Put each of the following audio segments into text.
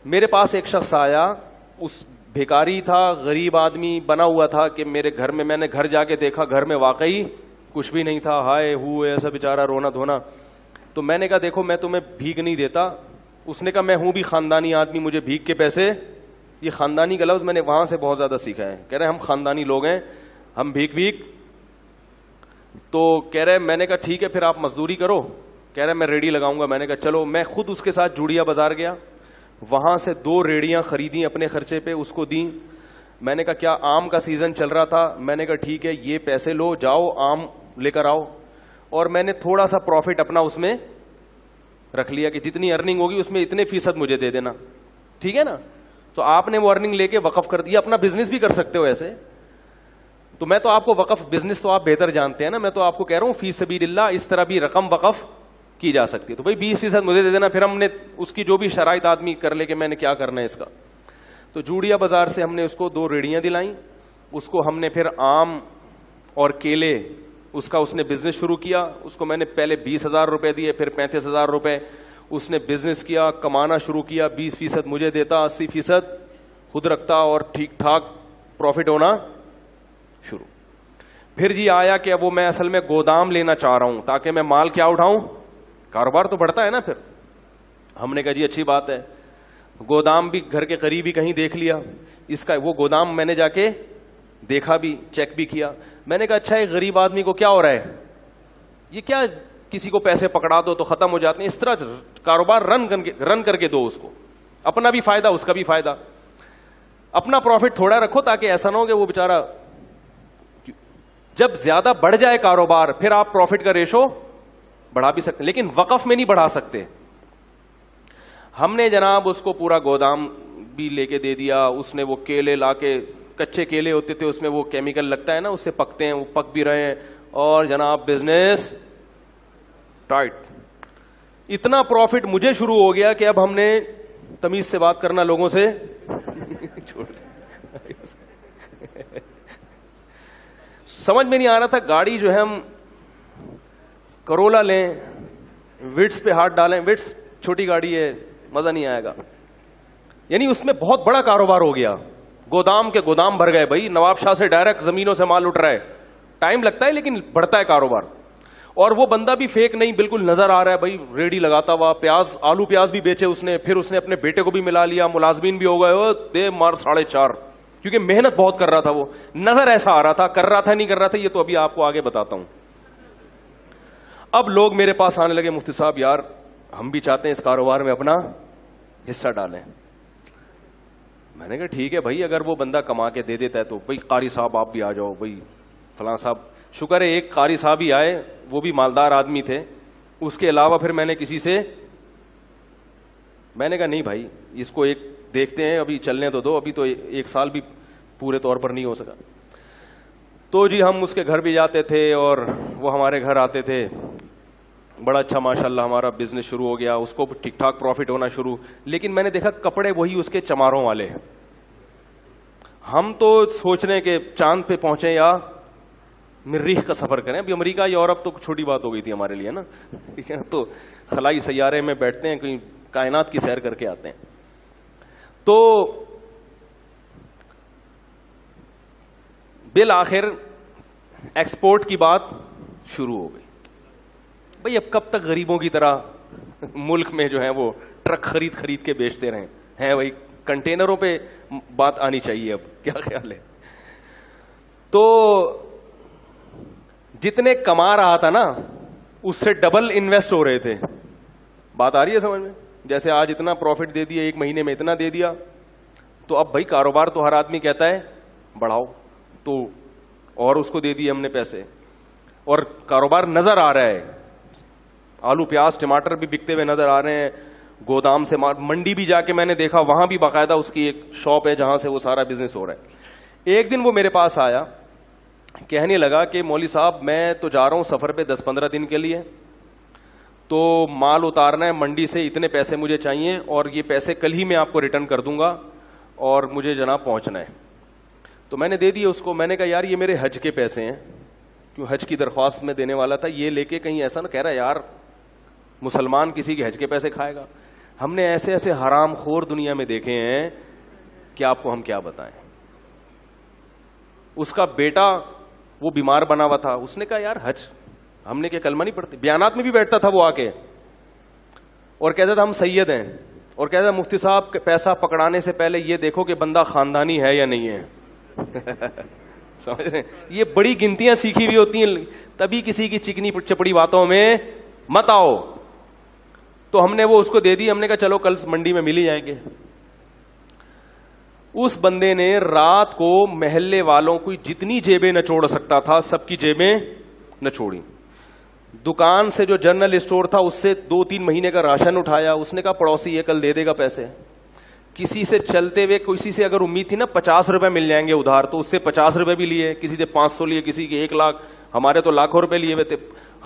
میرے پاس ایک شخص آیا, اس بھیکاری تھا, غریب آدمی بنا ہوا تھا کہ میرے گھر میں نے گھر جا کے دیکھا, گھر میں واقعی کچھ بھی نہیں تھا, ہائے ہو ایسا بیچارہ رونا دھونا. تو میں نے کہا دیکھو میں تمہیں بھیک نہیں دیتا. اس نے کہا میں ہوں بھی خاندانی آدمی, مجھے بھیک کے پیسے, یہ خاندانی کا لفظ میں نے وہاں سے بہت زیادہ سیکھا ہے. کہہ رہے ہم خاندانی لوگ ہیں, ہم بھیک. تو کہہ رہے میں نے کہا ٹھیک ہے پھر آپ مزدوری کرو. کہہ رہے میں ریڑھی لگاؤں گا. میں نے کہا چلو. میں خود اس کے ساتھ جوڑیا بازار گیا, وہاں سے 2 ریڑیاں خریدیں اپنے خرچے پہ, اس کو دیں. میں نے کہا کیا آم کا سیزن چل رہا تھا, میں نے کہا ٹھیک ہے یہ پیسے لو, جاؤ آم لے کر آؤ. اور میں نے تھوڑا سا پروفٹ اپنا اس میں رکھ لیا کہ جتنی ارننگ ہوگی اس میں اتنے فیصد مجھے دے دینا, ٹھیک ہے نا. تو آپ نے وہ ارننگ لے کے وقف کر دیا. اپنا بزنس بھی کر سکتے ہو ایسے. تو میں تو آپ کو وقف بزنس تو آپ بہتر جانتے ہیں نا, میں تو آپ کو کہہ رہا ہوں فی سبیل اللہ اس طرح بھی رقم وقف کی جا سکتی ہے. تو بھائی 20% مجھے دے دینا. پھر ہم نے اس کی جو بھی شرائط آدمی کر لے کہ میں نے کیا کرنا ہے اس کا. تو جوڑیا بازار سے ہم نے اس کو 2 ریڑیاں دلائیں. اس کو ہم نے پھر آم اور کیلے, اس کا اس نے بزنس شروع کیا. اس کو میں نے پہلے 20,000 روپے دیے, پھر 35,000 روپے. اس نے بزنس کیا, کمانا شروع کیا, 20% مجھے دیتا, 80% خود رکھتا, اور ٹھیک ٹھاک پروفٹ ہونا شروع. پھر جی آیا کہ اب وہ میں اصل میں گودام لینا چاہ رہا ہوں تاکہ میں مال کیا اٹھاؤں, کاروبار تو بڑھتا ہے نا. پھر ہم نے کہا جی اچھی بات ہے. گودام بھی گھر کے قریب ہی کہیں دیکھ لیا. اس کا وہ گودام میں نے جا کے دیکھا بھی, چیک بھی کیا. میں نے کہا اچھا ایک غریب آدمی کو کیا ہو رہا ہے, یہ کیا کسی کو پیسے پکڑا دو تو ختم ہو جاتے ہیں, اس طرح کاروبار رن کر کے دو اس کو, اپنا بھی فائدہ اس کا بھی فائدہ. اپنا پروفٹ تھوڑا رکھو تاکہ ایسا نہ ہو کہ وہ بیچارہ جب زیادہ بڑھ جائے کاروبار پھر آپ پروفٹ کا ریشو بڑھا بھی سکتے, لیکن وقف میں نہیں بڑھا سکتے. ہم نے جناب اس کو پورا گودام بھی لے کے دے دیا. اس نے وہ کیلے لا کے, کچے کیلے ہوتے تھے اس میں وہ کیمیکل لگتا ہے نا, اس سے پکتے ہیں, وہ پک بھی رہے ہیں, اور جناب بزنس ٹائٹ. اتنا پروفٹ مجھے شروع ہو گیا کہ اب ہم نے تمیز سے بات کرنا لوگوں سے چھوڑ دیا. سمجھ میں نہیں آ رہا تھا. گاڑی جو ہے ہم کرولا لیں, وٹس پہ ہاتھ ڈالیں, وٹس چھوٹی گاڑی ہے, مزہ نہیں آئے گا. یعنی اس میں بہت بڑا کاروبار ہو گیا. گودام کے گودام بھر گئے بھائی, نواب شاہ سے ڈائریکٹ زمینوں سے مال اٹھ رہا ہے. ٹائم لگتا ہے لیکن بڑھتا ہے کاروبار. اور وہ بندہ بھی فیک نہیں, بالکل نظر آ رہا ہے بھائی, ریڑھی لگاتا ہوا, پیاز آلو پیاز بھی بیچے اس نے. پھر اس نے اپنے بیٹے کو بھی ملا لیا, ملازمین بھی ہو گئے, دے مار 4.5, کیونکہ محنت بہت کر رہا تھا. وہ نظر ایسا آ رہا تھا, کر رہا تھا نہیں کر رہا تھا یہ تو ابھی آپ کو آگے بتاتا ہوں. اب لوگ میرے پاس آنے لگے, مفتی صاحب یار ہم بھی چاہتے ہیں اس کاروبار میں اپنا حصہ ڈالیں. میں نے کہا ٹھیک ہے بھائی, اگر وہ بندہ کما کے دے دیتا ہے تو بھائی قاری صاحب آپ بھی آ جاؤ, بھائی فلاں صاحب. شکر ہے ایک قاری صاحب ہی آئے, وہ بھی مالدار آدمی تھے. اس کے علاوہ پھر میں نے کسی سے, میں نے کہا نہیں بھائی اس کو ایک دیکھتے ہیں, ابھی چلنے تو دو, ابھی تو 1 سال بھی پورے طور پر نہیں ہو سکا. تو جی ہم اس کے گھر بھی جاتے تھے اور وہ ہمارے گھر آتے تھے. بڑا اچھا ماشاءاللہ ہمارا بزنس شروع ہو گیا, اس کو ٹھیک ٹھاک پروفٹ ہونا شروع. لیکن میں نے دیکھا کپڑے وہی اس کے چماروں والے. ہم تو سوچ رہے ہیں کہ چاند پہ پہنچے یا مریخ کا سفر کریں. ابھی امریکہ یورپ تو چھوٹی بات ہو گئی تھی ہمارے لیے نا, ٹھیک ہے, تو خلائی سیارے میں بیٹھتے ہیں, کہیں کائنات کی سیر کر کے آتے ہیں. تو بالآخر ایکسپورٹ کی بات شروع ہو گئی. بھئی اب کب تک غریبوں کی طرح ملک میں جو ہے وہ ٹرک خرید کے بیچتے رہیں ہیں, وہی کنٹینروں پہ بات آنی چاہیے. اب کیا خیال ہے؟ تو جتنے کما رہا تھا نا اس سے ڈبل انویسٹ ہو رہے تھے. بات آ رہی ہے سمجھ میں؟ جیسے آج اتنا پروفٹ دے دیا, 1 مہینے میں اتنا دے دیا, تو اب بھائی کاروبار تو ہر آدمی کہتا ہے بڑھاؤ, تو اور اس کو دے دیے ہم نے پیسے, اور کاروبار نظر آ رہا ہے. آلو پیاز ٹماٹر بھی بکتے ہوئے نظر آ رہے ہیں. گودام سے منڈی بھی جا کے میں نے دیکھا, وہاں بھی باقاعدہ اس کی ایک شاپ ہے جہاں سے وہ سارا بزنس ہو رہا ہے. ایک دن وہ میرے پاس آیا, کہنے لگا کہ مولوی صاحب میں تو جا رہا ہوں سفر پہ 10-15 دن کے لیے, تو مال اتارنا ہے منڈی سے, اتنے پیسے مجھے چاہیے, اور یہ پیسے کل ہی میں آپ کو ریٹرن کر دوں گا, اور مجھے جناب پہنچنا ہے. تو میں نے دے دیا اس کو. میں نے کہا یار یہ میرے حج کے پیسے ہیں, کیوں حج کی درخواست میں دینے والا تھا, یہ لے کے کہیں ایسا نہ کہہ رہا یار مسلمان کسی کے حج کے پیسے کھائے گا. ہم نے ایسے ایسے حرام خور دنیا میں دیکھے ہیں کہ آپ کو ہم کیا بتائیں. اس کا بیٹا وہ بیمار بنا ہوا تھا, اس نے کہا یار حج, ہم نے کیا کلمہ نہیں پڑھتے, بیانات میں بھی بیٹھتا تھا وہ آ کے اور کہتا تھا ہم سید ہیں, اور کہتا تھا مفتی صاحب پیسہ پکڑانے سے پہلے یہ دیکھو کہ بندہ خاندانی ہے یا نہیں ہے. سمجھ رہے ہیں, یہ بڑی گنتیاں سیکھی ہوئی ہوتی ہیں, تبھی کسی کی چکنی چپڑی باتوں میں مت آؤ. تو ہم نے وہ اس کو دے دی, ہم نے کہا چلو کل منڈی میں مل ہی جائیں گے. اس بندے نے رات کو محلے والوں کو جتنی جیبیں نچوڑ سکتا تھا سب کی جیبیں نچوڑی. دکان سے جو جنرل اسٹور تھا اس سے 2-3 مہینے کا راشن اٹھایا. اس نے کہا پڑوسی یہ کل دے دے گا پیسے. کسی سے چلتے ہوئے کسی سے اگر امید تھی نا 50 روپے مل جائیں گے ادھار, تو اس سے 50 روپے بھی لیے, کسی سے 500 لیے, کسی کے 1 لاکھ, ہمارے تو لاکھوں روپے لیے ہوئے تھے.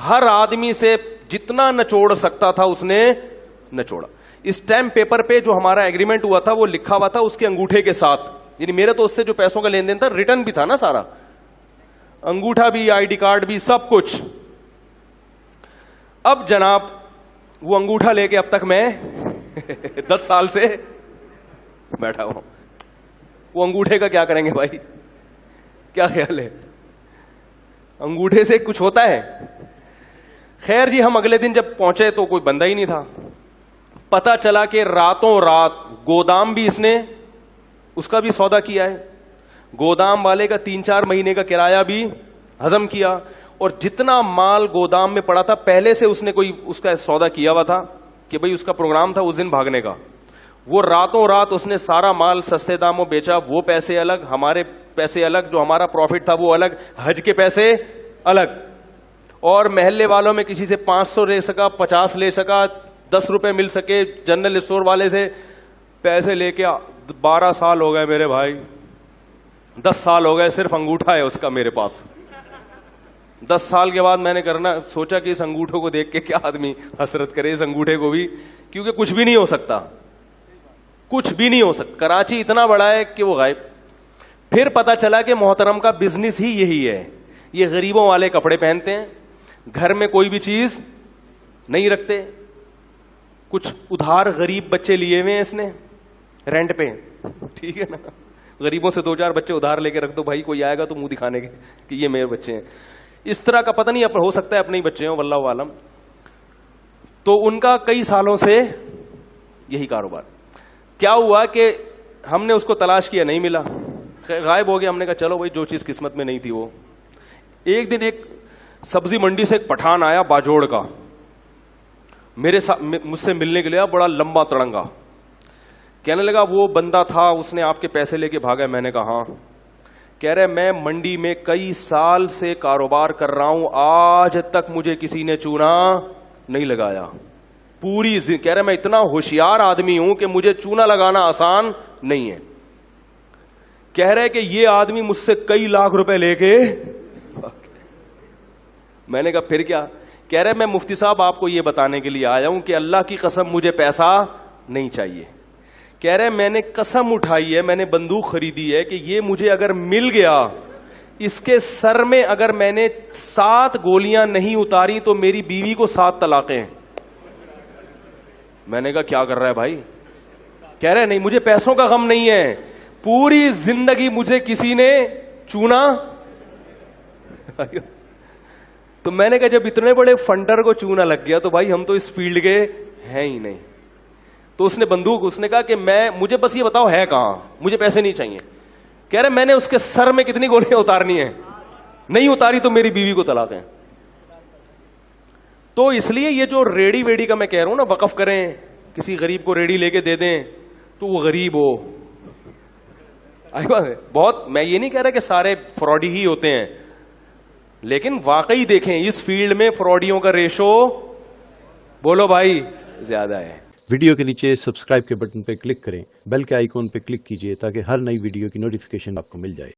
ہر آدمی سے جتنا نچوڑ سکتا تھا اس نے نچوڑا. اسٹیمپ پیپر پہ جو ہمارا ایگریمنٹ ہوا تھا وہ لکھا ہوا تھا اس کے انگوٹھے کے ساتھ, یعنی میرے تو اس سے جو پیسوں کا لین دین تھا ریٹرن بھی تھا نا سارا, انگوٹھا بھی, آئی ڈی کارڈ بھی, سب کچھ. اب جناب وہ انگوٹھا لے کے اب تک میں 10 سال سے بیٹھا ہوں. وہ انگوٹھے کا کیا کریں گے بھائی, کیا خیال ہے, انگوٹھے سے کچھ ہوتا ہے؟ خیر جی, ہم اگلے دن جب پہنچے تو کوئی بندہ ہی نہیں تھا. پتا چلا کہ راتوں رات گودام بھی اس نے اس کا بھی سودا کیا ہے, گودام والے کا 3-4 مہینے کا کرایہ بھی ہضم کیا, اور جتنا مال گودام میں پڑا تھا پہلے سے اس نے کوئی اس کا سودا کیا ہوا تھا کہ بھئی اس کا پروگرام تھا اس دن بھاگنے کا. وہ راتوں رات اس نے سارا مال سستے داموں بیچا. وہ پیسے الگ, ہمارے پیسے الگ, جو ہمارا پروفٹ تھا وہ الگ, حج کے پیسے الگ. اور محلے والوں میں کسی سے 500 لے سکا, 50 لے سکا, 10 روپے مل سکے. جنرل اسٹور والے سے پیسے لے کے 12 سال ہو گئے میرے بھائی, 10 سال ہو گئے, صرف انگوٹھا ہے اس کا میرے پاس. 10 سال کے بعد میں نے سوچا کہ اس انگوٹھوں کو دیکھ کے کیا آدمی حسرت کرے, اس انگوٹھے کو بھی, کیونکہ کچھ بھی نہیں ہو سکتا, کچھ بھی نہیں ہو سکتا. کراچی اتنا بڑا ہے کہ وہ غائب. پھر پتا چلا کہ محترم کا بزنس ہی یہی ہے, یہ غریبوں والے کپڑے پہنتے ہیں, گھر میں کوئی بھی چیز نہیں رکھتے. کچھ ادھار غریب بچے لیے ہوئے ہیں اس نے رینٹ پہ, ٹھیک ہے نا, غریبوں سے 2-4 بچے ادھار لے کے رکھ دو بھائی, کوئی آئے گا تو منہ دکھانے کے کہ یہ میرے بچے ہیں. اس طرح کا پتہ نہیں, ہو سکتا ہے اپنے ہی بچے ہوں, واللہ عالم. تو ان کا کئی سالوں سے یہی کاروبار. کیا ہوا کہ ہم نے اس کو تلاش کیا, نہیں ملا, غائب ہو گیا. ہم نے کہا چلو بھائی جو چیز قسمت میں نہیں تھی وہ. ایک دن ایک سبزی منڈی سے ایک پٹھان آیا باجوڑ کا, مجھ سے ملنے کے لیے, بڑا لمبا تڑنگا. کہنے لگا وہ بندہ تھا اس نے آپ کے پیسے لے کے بھاگا. میں نے کہا ہاں. کہہ رہے میں منڈی میں کئی سال سے کاروبار کر رہا ہوں, آج تک مجھے کسی نے چونا نہیں لگایا. پوری کہہ رہے میں اتنا ہوشیار آدمی ہوں کہ مجھے چونا لگانا آسان نہیں ہے. کہہ رہے کہ یہ آدمی مجھ سے کئی لاکھ روپے لے کے. میں نے کہا پھر کیا؟ کہہ رہے میں مفتی صاحب آپ کو یہ بتانے کے لیے آیا ہوں کہ اللہ کی قسم مجھے پیسہ نہیں چاہیے. کہہ رہے میں نے قسم اٹھائی ہے, میں نے بندوق خریدی ہے کہ یہ مجھے اگر مل گیا, اس کے سر میں اگر میں نے 7 گولیاں نہیں اتاری تو میری بیوی کو 7 طلاقیں. میں نے کہا کیا کر رہا ہے بھائی؟ کہہ رہے نہیں مجھے پیسوں کا غم نہیں ہے, پوری زندگی مجھے کسی نے چونا. تو میں نے کہا جب اتنے بڑے فنڈر کو چونا لگ گیا تو بھائی ہم تو اس فیلڈ کے ہیں ہی نہیں. تو اس نے بندوق, اس نے کہا کہ مجھے بس یہ بتاؤ ہے کہاں, مجھے پیسے نہیں چاہیے. کہہ رہے میں نے اس کے سر میں کتنی گولیاں اتارنی ہیں, نہیں اتاری تو میری بیوی کو طلاق ہے. تو اس لیے یہ جو ریڑی ویڑی کا میں کہہ رہا ہوں نا, وقف کریں, کسی غریب کو ریڑی لے کے دے دیں تو وہ غریب ہو. بہت, میں یہ نہیں کہہ رہا کہ سارے فراڈی ہی ہوتے ہیں, لیکن واقعی دیکھیں اس فیلڈ میں فراڈیوں کا ریشو بولو بھائی زیادہ ہے. ویڈیو کے نیچے سبسکرائب کے بٹن پہ کلک کریں, بیل کے آئیکن پہ کلک کیجئے تاکہ ہر نئی ویڈیو کی نوٹیفیکیشن آپ کو مل جائے.